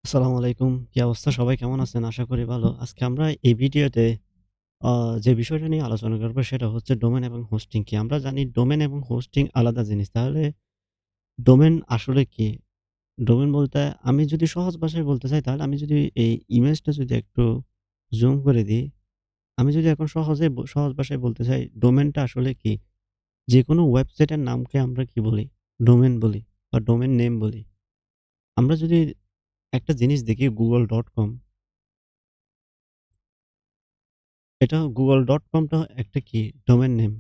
আসসালামু আলাইকুম। কি অবস্থা? সবাই কেমন আছেন? আশা করি ভালো। আজকে আমরা এই ভিডিওতে আ যে বিষয়টা নিয়ে আলোচনা করব সেটা হচ্ছে ডোমেইন এবং হোস্টিং কি? আমরা জানি ডোমেইন এবং হোস্টিং আলাদা জিনিস। তাহলে ডোমেইন আসলে কি? ডোমেইন বলতে আমি যদি সহজ ভাষায় বলতে চাই তাহলে আমি যদি এই ইমেজটা যদি একটু জুম করে দিই, আমি যদি এখন সহজ ভাষায় বলতে চাই ডোমেইনটা আসলে কি? যেকোনো ওয়েবসাইটের নামকে আমরা কি বলি? ডোমেইন বলি বা ডোমেইন নেম বলি। আমরা যদি একটা জিনিস দেখি google.com, এটা google.com টা একটা কি ডোমেইন নেম।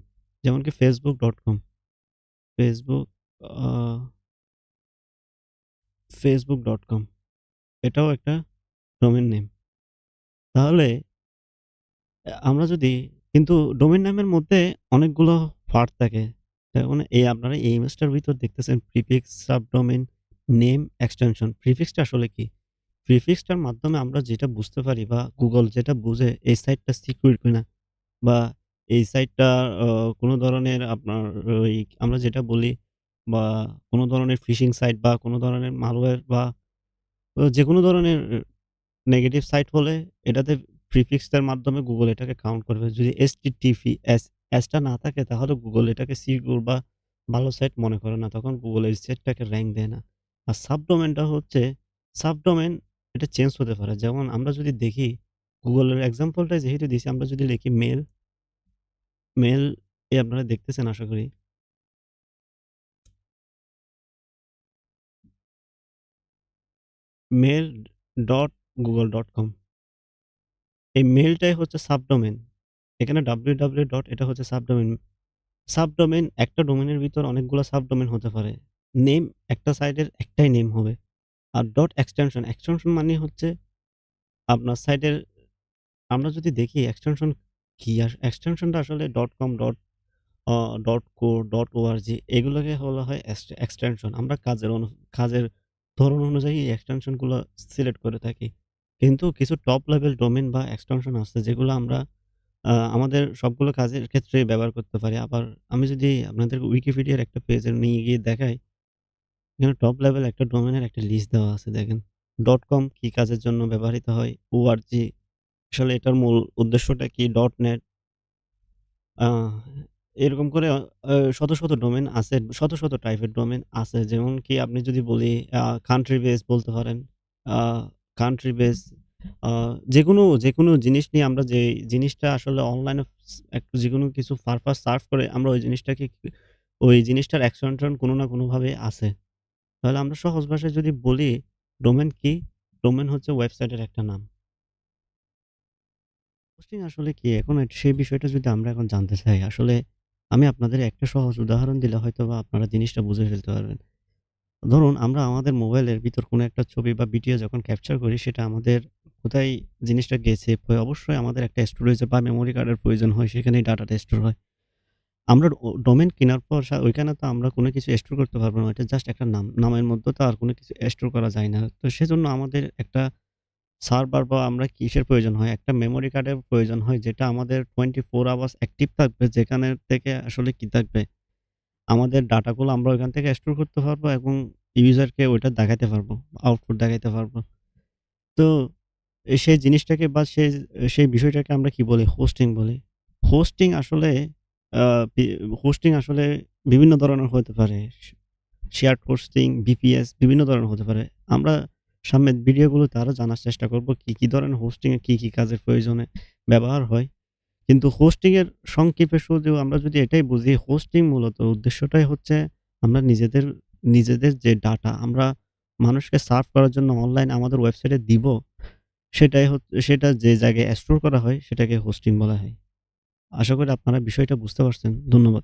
যেমন কি facebook.com, facebook আ facebook.com এটাও একটা ডোমেইন নেম। তাহলে আমরা যদি কিন্তু ডোমেইন নামের মধ্যে অনেকগুলো পার্ট থাকে। যেমন আপনারা এই ইমেজটার ভিতর দেখতেছেন প্রিফিক্স, সাবডোমেইন, নেম, এক্সটেনশন। প্রিফিক্সটা আসলে কি? প্রিফিক্সটার মাধ্যমে আমরা যেটা বুঝতে পারি বা Google যেটা বুঝে এই সাইটটা সিকিউর কিনা বা এই সাইটটা অ কোন ধরনের আপনার ওই আমরা যেটা বলি বা কোন ধরনের ফিশিং সাইট বা কোন ধরনের মালওয়্যার বা যেকোনো ধরনের নেগেটিভ সাইট হলে এটাতে প্রিফিক্সটার মাধ্যমে Google এটাকে কাউন্ট করবে। যদি HTTPS টা না থাকে তাহলে Google এটাকে সিকিউর বা ভালো সাইট মনে করে না। তখন Google এই সাইটটাকে র‍্যাংক দেয় না। আর সাবডোমেইনটা হচ্ছে সাবডোমেইন এটা চেঞ্জ হতে পারে। যেমন আমরা যদি দেখি Google এর এক্সাম্পলটা যেহেতু দিছি আমরা যদি লিখি মেল আপনারা দেখতেছেন আশা করি। mail.google.com এই মেইলটাই হচ্ছে সাবডোমেইন। এখানে www. এটা হচ্ছে সাবডোমেইন। সাবডোমেইন একটা ডোমেইনের ভিতর অনেকগুলা সাবডোমেইন হতে পারে। নেম একটা সাইটের একটাই নেম হবে। আর ডট এক্সটেনশন, এক্সটেনশন মানে হচ্ছে আপনার সাইটের আমরা যদি দেখি এক্সটেনশন কি এক্সটেনশনটা আসলে .com, আ .co, .org এগুলোকে বলা হয় এক্সটেনশন। আমরা কাজের ধরন অনুযায়ী এই এক্সটেনশন গুলো সিলেক্ট করে থাকি। কিন্তু কিছু টপ লেভেল ডোমেইন বা এক্সটেনশন আছে যেগুলো আমরা আমাদের সবগুলো কাজের ক্ষেত্রে ব্যবহার করতে পারি। আবার আমি যদি আপনাদের উইকিপিডিয়ার একটা পেজে নিয়ে গিয়ে দেখাই, এখানে টপ লেভেল একটা ডোমেইনের একটা লিস্ট দেওয়া আছে দেখেন। .com কি কাজের জন্য ব্যবহৃত হয়, .org আসলে এটার মূল উদ্দেশ্যটা কি, .net আ এরকম করে শত ডোমেইন আছে, শত টাইপের ডোমেইন আছে। যেমন কি আপনি যদি বলি কান্ট্রি বেস বলতে পারেন। আ কান্ট্রি বেস আ যেকোনো জিনিস নিয়ে আমরা যে জিনিসটা আসলে অনলাইনে একটু যেকোনো কিছু পারপাস সার্ভ করে আমরা ওই জিনিসটাকে ওই জিনিসটার এক্সটেনশন কোনো না কোনোভাবে আছে। তাহলে আমরা সহজ ভাষায় যদি বলি ডোমেইন কি? ডোমেইন হচ্ছে ওয়েবসাইটের একটা নাম। হোস্টিং আসলে কি? এখন সেই বিষয়টা যদি আমরা এখন জানতে চাই, আসলে আমি আপনাদের একটা সহজ উদাহরণ দিলে হয়তোবা আপনারা জিনিসটা বুঝে ফেলতে পারবেন। ধরুন আমরা আমাদের মোবাইলের ভিতর কোনো একটা ছবি বা ভিডিও যখন ক্যাপচার করি সেটা আমাদের কোথায় জিনিসটা গিয়ে সেভ হয়? অবশ্যই আমাদের একটা স্টোরেজ বা মেমোরি কার্ডের প্রয়োজন হয়, সেখানেই ডাটাটা স্টোর হয়। আমরা ডোমেইন কেনার পর ওইখানে তো আমরা কোনো কিছু স্টোর করতে পারব না। এটা জাস্ট একটা নাম। নামের মধ্যে তো আর কোনো কিছু স্টোর করা যায় না। তো সেজন্য আমাদের একটা সার্ভার বা আমরা কিসের প্রয়োজন হয়? একটা মেমোরি কার্ডের প্রয়োজন হয় যেটা আমাদের 24 আওয়ার্স অ্যাক্টিভ থাকবে। যেখানে থেকে আসলে কি থাকবে? আমাদের ডাটাগুলো আমরা ওইখান থেকে স্টোর করতে পারবো এবং ইউজারকে ওইটা দেখাইতে পারবো। আউটপুট দেখাইতে পারবো। তো সেই জিনিসটাকে বা সেই বিষয়টাকে আমরা কি বলি? হোস্টিং বলি। হোস্টিং আসলে আ বি হোস্টিং আসলে বিভিন্ন ধরনের হতে পারে। শেয়ার্ড হোস্টিং, বিপিএস বিভিন্ন ধরনের হতে পারে। আমরা সামনের ভিডিওগুলোতে আরো জানার চেষ্টা করব কি ধরনের হোস্টিং এ কি কাজের প্রয়োজনে ব্যবহার হয়। কিন্তু হোস্টিং এর সংক্ষেপে শুধু আমরা যদি এটাই বুঝি, হোস্টিং মূলত উদ্দেশ্যটাই হচ্ছে আমরা নিজেদের যে ডাটা আমরা মানুষকে সার্ভ করার জন্য অনলাইন আমাদের ওয়েবসাইটে দিব, সেটা যে জায়গায় স্টোর করা হয় সেটাকে হোস্টিং বলা হয়। আশা করি আপনারা বিষয়টা বুঝতে পারছেন। ধন্যবাদ।